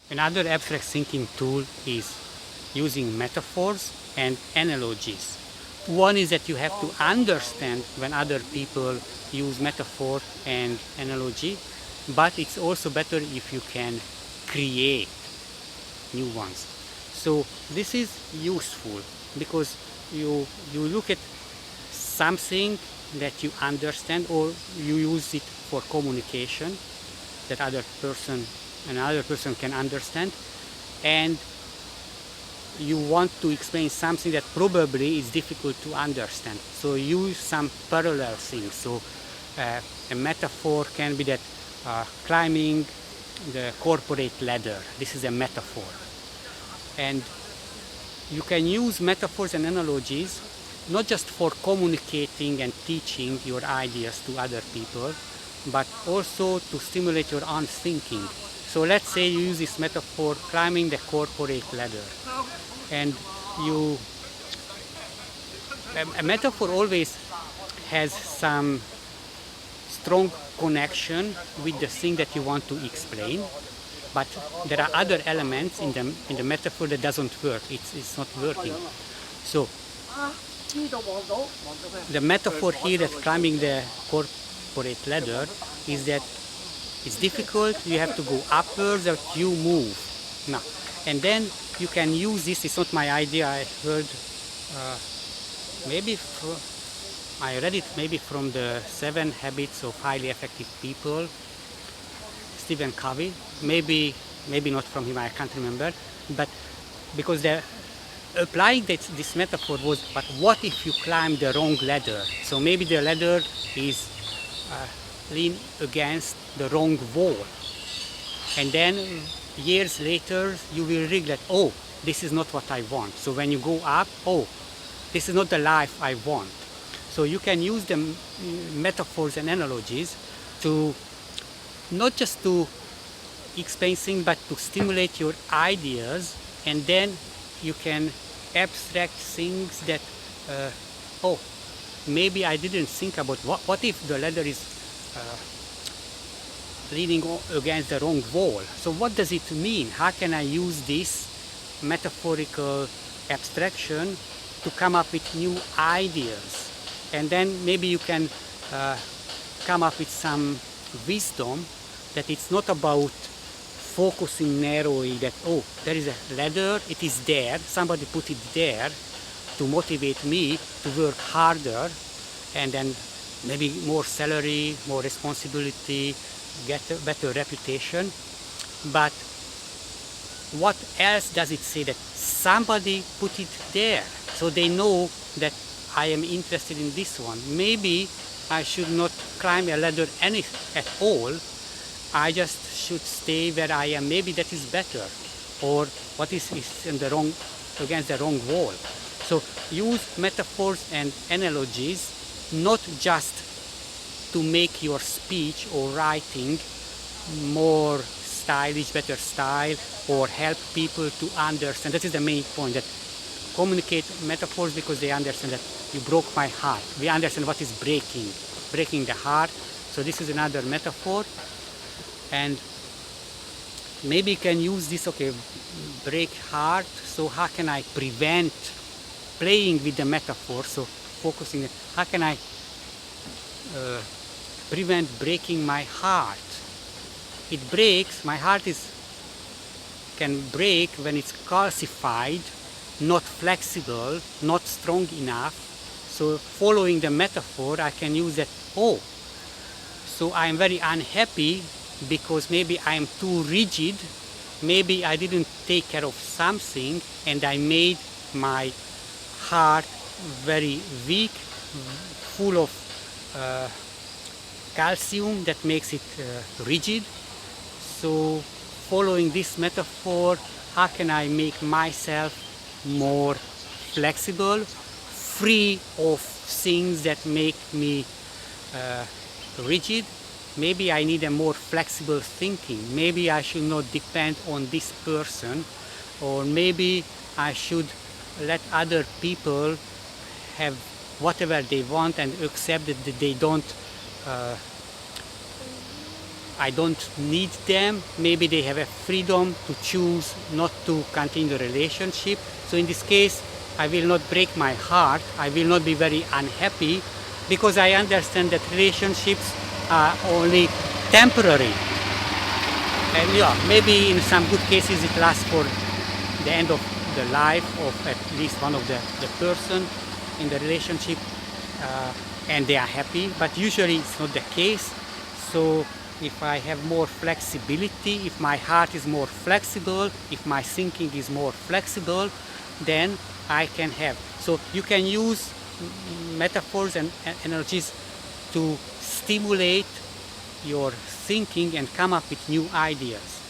Another abstract thinking tool is using metaphors and analogies. One is that you have to understand when other people use metaphor and analogy, but it's also better if you can create new ones. So this is useful because you look at something that you understand, or you use it for communication that another person can understand, and you want to explain something that probably is difficult to understand. So use some parallel things. So a metaphor can be that climbing the corporate ladder. This is a metaphor. And you can use metaphors and analogies not just for communicating and teaching your ideas to other people, but also to stimulate your own thinking. So let's say you use this metaphor, climbing the corporate ladder, and a metaphor always has some strong connection with the thing that you want to explain, but there are other elements in the metaphor that doesn't work. It's not working. So the metaphor here that climbing the corporate ladder is that it's difficult, you have to go upwards, that you move. Now, and then you can use this, it's not my idea, I heard, I read it maybe from the 7 Habits of Highly Effective People, Stephen Covey, maybe not from him, I can't remember, but because applying this metaphor was, but what if you climb the wrong ladder? So maybe the ladder is lean against the wrong wall, and then years later you will regret, oh, this is not what I want. So when you go up, oh, this is not the life I want. So you can use the metaphors and analogies to not just to explain things, but to stimulate your ideas, and then you can abstract things that oh, maybe I didn't think about what if the ladder is leaning against the wrong wall. So what does it mean? How can I use this metaphorical abstraction to come up with new ideas? And then maybe you can come up with some wisdom that it's not about focusing narrowly that, oh, there is a ladder, it is there, somebody put it there to motivate me to work harder, and then maybe more salary, more responsibility, get a better reputation. But what else does it say? That somebody put it there, so they know that I am interested in this one. Maybe I should not climb a ladder at all. I just should stay where I am. Maybe that is better. Or what is in the wrong, against the wrong wall. So use metaphors and analogies not just to make your speech or writing more stylish, better style, or help people to understand. That is the main point, that communicate metaphors because they understand that you broke my heart. We understand what is breaking the heart. So this is another metaphor. And maybe you can use this, okay, break heart. So how can I prevent playing with the metaphor? So focusing, how can I prevent breaking my heart? It breaks, my heart can break when it's calcified, not flexible, not strong enough. So following the metaphor, I can use that, oh, so I'm very unhappy because maybe I'm too rigid, maybe I didn't take care of something, and I made my heart very weak, full of calcium that makes it rigid. So following this metaphor, how can I make myself more flexible, free of things that make me rigid? Maybe I need a more flexible thinking. Maybe I should not depend on this person, or maybe I should let other people have whatever they want and accept that they don't I don't need them. Maybe they have a freedom to choose not to continue the relationship. So in this case, I will not break my heart. I will not be very unhappy because I understand that relationships are only temporary. And yeah, maybe in some good cases it lasts for the end of the life of at least one of the person in the relationship, and they are happy, but usually it's not the case. So if I have more flexibility, if my heart is more flexible, if my thinking is more flexible, then I can have. So you can use metaphors and analogies to stimulate your thinking and come up with new ideas.